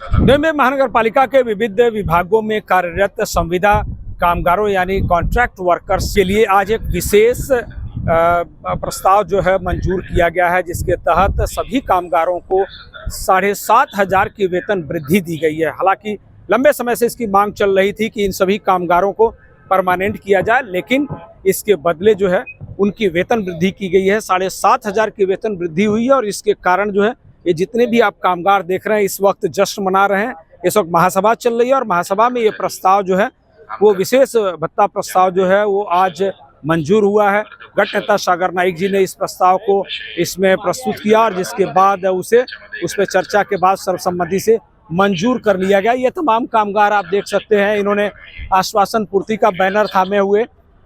मुंबई महानगर पालिका के विविध विभागों में कार्यरत संविदा कामगारों यानी कॉन्ट्रैक्ट वर्कर्स के लिए आज एक विशेष प्रस्ताव जो है मंजूर किया गया है, जिसके तहत सभी कामगारों को 7,500 की वेतन वृद्धि दी गई है। हालांकि लंबे समय से इसकी मांग चल रही थी कि इन सभी कामगारों को परमानेंट किया जाए, लेकिन इसके बदले जो है उनकी वेतन वृद्धि की गई है। 7,500 की वेतन वृद्धि हुई है और इसके कारण जो है ये जितने भी आप कामगार देख रहे हैं इस वक्त जश्न मना रहे हैं। इस वक्त महासभा चल रही है और महासभा में ये प्रस्ताव जो है वो विशेष भत्ता प्रस्ताव जो है वो आज मंजूर हुआ है। गट नेता सागर नाइक जी ने इस प्रस्ताव को इसमें प्रस्तुत किया और जिसके बाद उस पर चर्चा के बाद सर्वसम्मति से मंजूर कर लिया गया। ये तमाम कामगार आप देख सकते हैं, इन्होंने आश्वासन पूर्ति का बैनर थामे हुए,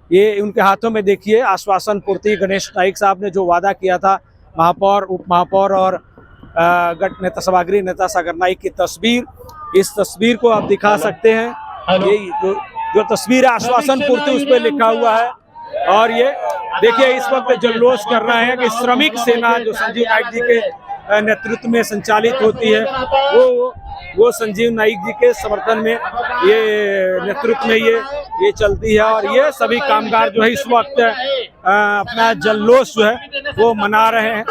ये उनके हाथों में देखिए आश्वासन पूर्ति। गणेश नाइक साहब ने जो वादा किया था महापौर, उप महापौर और गट नेता सभागृह नेता सागर नाइक की तस्वीर, इस तस्वीर को आप दिखा सकते हैं। ये जो तस्वीर है आश्वासन पूर्ति उस पर लिखा हुआ है और ये देखिए इस वक्त जल्लोष कर रहे हैं कि श्रमिक सेना जो संजीव नाइक जी के नेतृत्व में संचालित होती है वो संजीव नाइक जी के समर्थन में ये नेतृत्व में ये चलती है और ये सभी कामगार जो है इस वक्त अपना जल्लोष जो है वो मना रहे हैं।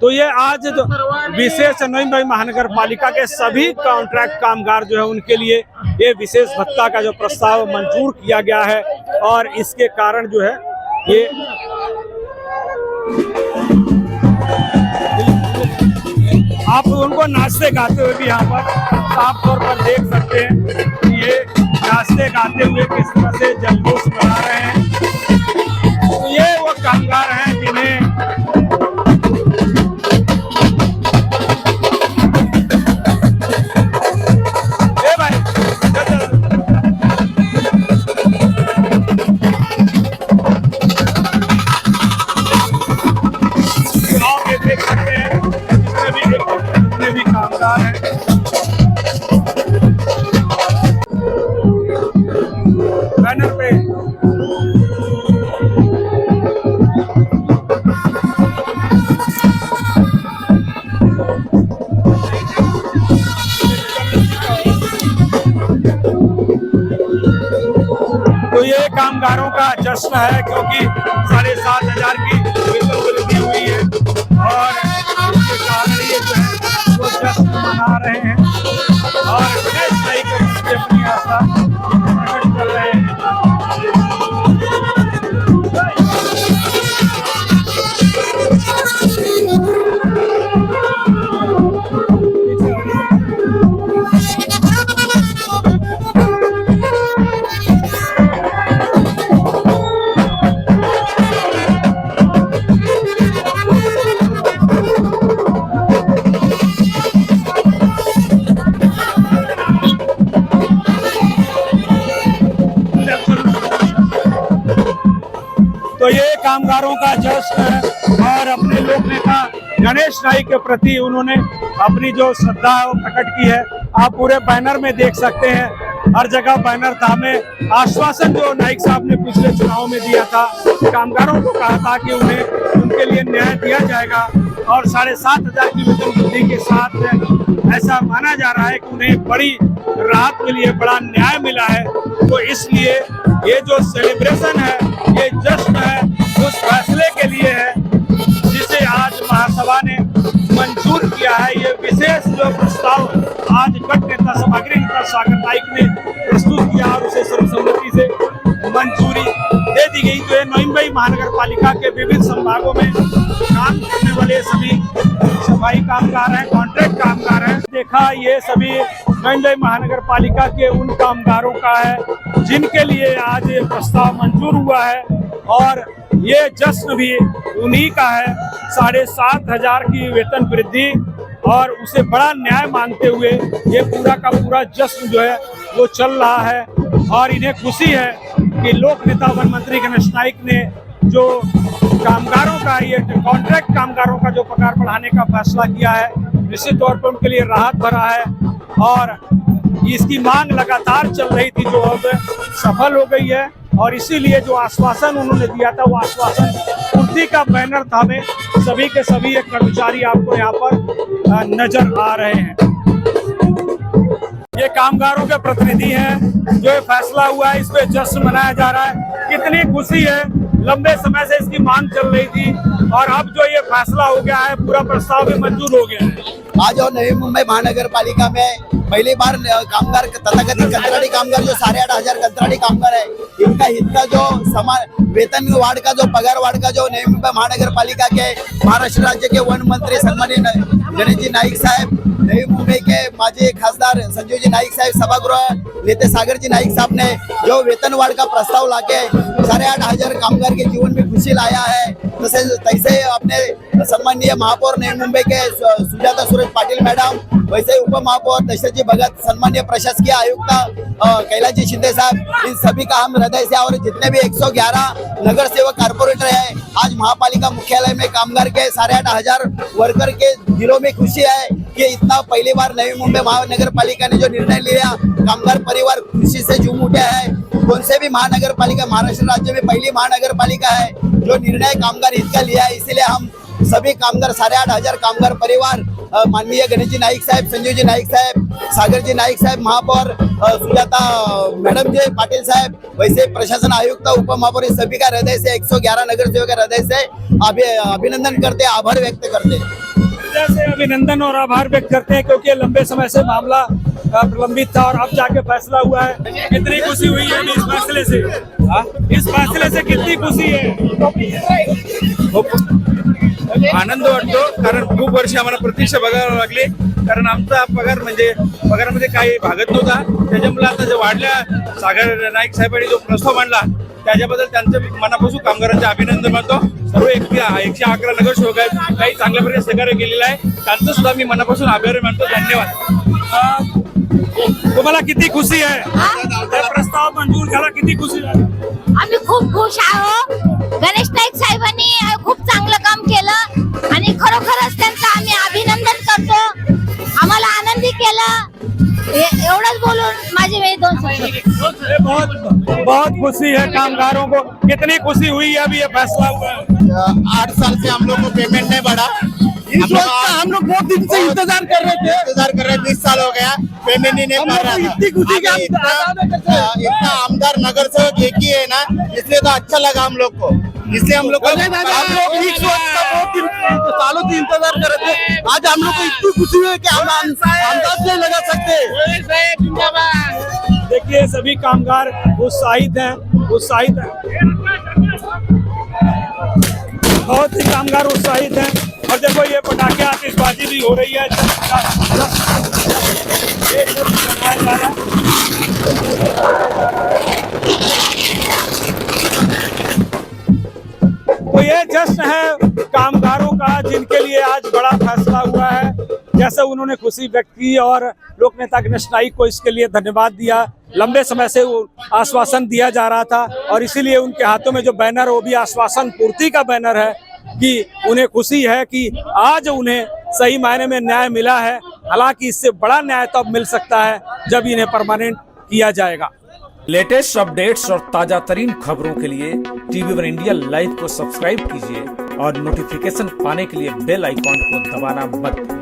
तो ये आज जो विशेष मुंबई महानगर पालिका के सभी कॉन्ट्रैक्ट कामगार जो है उनके लिए ये विशेष भत्ता का जो प्रस्ताव मंजूर किया गया है और इसके कारण जो है ये आप उनको नाचते गाते हुए भी यहाँ पर साफ तौर पर देख सकते हैं कि ये नाचते गाते हुए किस तरह से जल्लोष मना रहे हैं। तो ये वो कामगार हैं जिन्हें बैनर पे तो ये कामगारों का जश्न है क्योंकि 7,500 की वेतन वृद्धि हुई है और इसके कारण ये जो है वो जश्न मना रहे हैं और गणेश नाइक अपनी आस्था प्रकट कर रहे हैं। तो ये कामगारों का जश्न है और अपने लोक नेता गणेश नाइक के प्रति उन्होंने अपनी जो श्रद्धा है वो प्रकट की है। आप पूरे बैनर में देख सकते हैं, हर जगह बैनर थामे आश्वासन जो नाइक साहब ने पिछले चुनाव में दिया था, कामगारों को कहा था कि उन्हें उनके लिए न्याय दिया जाएगा और 7,500 की वेतन वृद्धि के साथ ऐसा माना जा रहा है कि उन्हें बड़ी राहत मिली है, बड़ा न्याय मिला है। तो इसलिए ये जो सेलिब्रेशन है, ये जश्न है, उस फैसले के लिए है जिसे आज महासभा ने मंजूर किया है। ये विशेष जो प्रस्ताव आज गट नेता सभागृह नेता सागर नाइक ने प्रस्तुत किया और उसे सर्वसम्मति से मंजूरी दे दी गई। तो ये मुंबई महानगर पालिका के विभिन्न संभागों में काम करने वाले सभी सफाई कामगार हैं, कॉन्ट्रैक्ट कामगार हैं। देखा ये सभी मुंबई महानगर पालिका के उन कामगारों का है जिनके लिए आज ये प्रस्ताव मंजूर हुआ है और ये जश्न भी उन्हीं का है। 7,500 की वेतन वृद्धि और उसे बड़ा न्याय मानते हुए ये पूरा का पूरा जश्न जो है वो चल रहा है और इन्हें खुशी है कि लोक नेता वन मंत्री गणेश नाइक ने जो कामगारों का ये कॉन्ट्रैक्ट कामगारों का जो पगार बढ़ाने का फैसला किया है, निश्चित तौर पर उनके लिए राहत भरा है और इसकी मांग लगातार चल रही थी जो अब सफल हो गई है और इसीलिए जो आश्वासन उन्होंने दिया था वो आश्वासन पूर्ति का बैनर था में सभी के सभी एक कर्मचारी आपको यहाँ पर नजर आ रहे हैं। ये कामगारों के प्रतिनिधि हैं। जो ये फैसला हुआ है इस पे जश्न मनाया जा रहा है। कितनी खुशी है, लंबे समय से इसकी मांग चल रही थी और अब जो ये फैसला हो गया है, पूरा प्रस्ताव भी मंजूर हो गया है। आज और नवी मुंबई महानगर पालिका में पहली बार कामगार तथाकथित कंत्राटी कामगार जो 8,500 कंत्राटी कामगार है, इनका हित का जो समान वेतन वाढ का जो पगार वाढ का जो नवी मुंबई महानगर पालिका के महाराष्ट्र राज्य के वन मंत्री सन्माननीय गणेश जी नाईक साहब, नवी मुंबई के माजी खासदार संजीव जी नाईक साहब, सभागृह नेते सागर जी नाईक साहब ने जो वेतन वाढ का प्रस्ताव लाके 8,500 कामगार के जीवन में खुशी लाया है, तैसे अपने सम्माननीय महापौर नवी मुंबई के सुजाता सुरेश पाटिल मैडम, वैसे उप महापौर दशरथ जी भगत, सम्माननीय प्रशासकीय आयुक्त कैलाश जी शिंदे साहब, इन सभी का हम हृदय से, और जितने भी 111 नगर सेवक कारपोरेटर है, आज महापालिका मुख्यालय में कामगार के 8,500 वर्कर के दिलों में खुशी है कि इतना पहली बार नवी मुंबई महानगर पालिका ने जो निर्णय लिया, कामगार परिवार खुशी से झूम उठे है। कौन से भी महानगर पालिका महाराष्ट्र राज्य में पहली महानगर पालिका है जो निर्णय कामगार हित का लिया है, इसीलिए हम सभी कामगार 8,500 कामगार परिवार माननीय गणेश जी नाईक साहब, संजीव जी नाईक साहब, सागर जी नाईक साहब, महापौर सुजाता मैडम जी पाटिल साहब, वैसे प्रशासन आयुक्त, उप महापौर, सभी का हृदय से 111 नगर सेवक का हृदय से अभिनंदन करते, आभार व्यक्त करते। से अभिनंदन और आभार व्यक्त करते हैं क्योंकि लंबे समय से मामला प्रलंबित था और अब जाके फैसला हुआ है। कितनी खुशी हुई है इस फैसले से? इस फैसले से कितनी खुशी है? आनंद वाटतो, कारण खूप वर्ष आम्हाला प्रतीक्षा बघायला लागली, कारण आमचा पगारामध्ये काही भागत नव्हता, त्याच्यामुळे आता जे वाढल्या सागर नाईक साहेबांनी जो प्रस्ताव मांडला त्याच्याबद्दल त्यांचं मनापासून कामगारांचे अभिनंदन मानतो। सर्व 111 नगरसेवक आहेत, काही चांगल्या प्रकारे सहकार्य केलेलं आहे, त्यांचं सुद्धा मी मनापासून आभार मानतो। धन्यवाद। तुम्हाला किती खुशी आहे? प्रस्ताव मंजूर झाला, किती खुशी झाली? आम्ही खूप खुश आहोत। गणेश नाईक साहेबांनी खूप चांगलं काम केलं आणि खरोखरच त्यांचं आम्ही अभिनंदन करतो। आम्हाला आनंदी केलं। एवढंच बोलून माझे वे 2 बहुत खुशी है कामगारों को। कितनी खुशी हुई है अभी ये फैसला हुआ है? 8 साल से हम लोग को पेमेंट नहीं बढ़ा, इस वक्त का हम लोग बहुत दिन से इंतजार कर रहे थे, 20 साल हो गया, पेमेंट ही नहीं बढ़ रहा था। इतनी खुशी कि इतना आमदार नगर सेवक एक ही है ना, इसलिए तो अच्छा लगा हम लोग को, इसलिए हम लोग इस वक्त का बहुत दिन सालों से इंतजार कर रहे थे। आज हम लोग को इतनी खुशी हुई कि हम अंदाज नहीं लगा सकते। देखिए सभी कामगार उत्साहित हैं। बहुत ही कामगार उत्साहित हैं और देखो ये पटाखे आतिशबाजी भी हो रही है। तो ये जश्न है कामगारों का जिनके लिए आज बड़ा फैसला हुआ है। जैसे उन्होंने खुशी व्यक्त की और लोक नेता गणेश नाईक को इसके लिए धन्यवाद दिया। लंबे समय से वो आश्वासन दिया जा रहा था और इसीलिए उनके हाथों में जो बैनर वो भी आश्वासन पूर्ति का बैनर है कि उन्हें खुशी है कि आज उन्हें सही मायने में न्याय मिला है। हालांकि इससे बड़ा न्याय तब मिल सकता है जब इन्हें परमानेंट किया जाएगा। लेटेस्ट अपडेट्स और ताजा तरीन खबरों के लिए TV1 इंडिया लाइव को सब्सक्राइब कीजिए और नोटिफिकेशन पाने के लिए बेल आइकॉन को दबाना मत भूलिए।